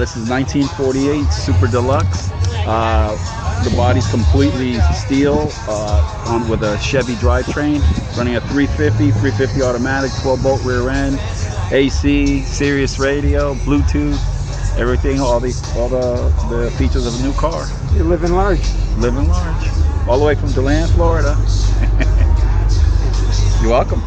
This is 1948 Super Deluxe. The body's completely steel with a Chevy drivetrain, running a 350 automatic, 12-bolt rear end, AC, Sirius radio, Bluetooth, everything, all the features of a new car. You're living large. Living large. All the way from DeLand, Florida. You're welcome.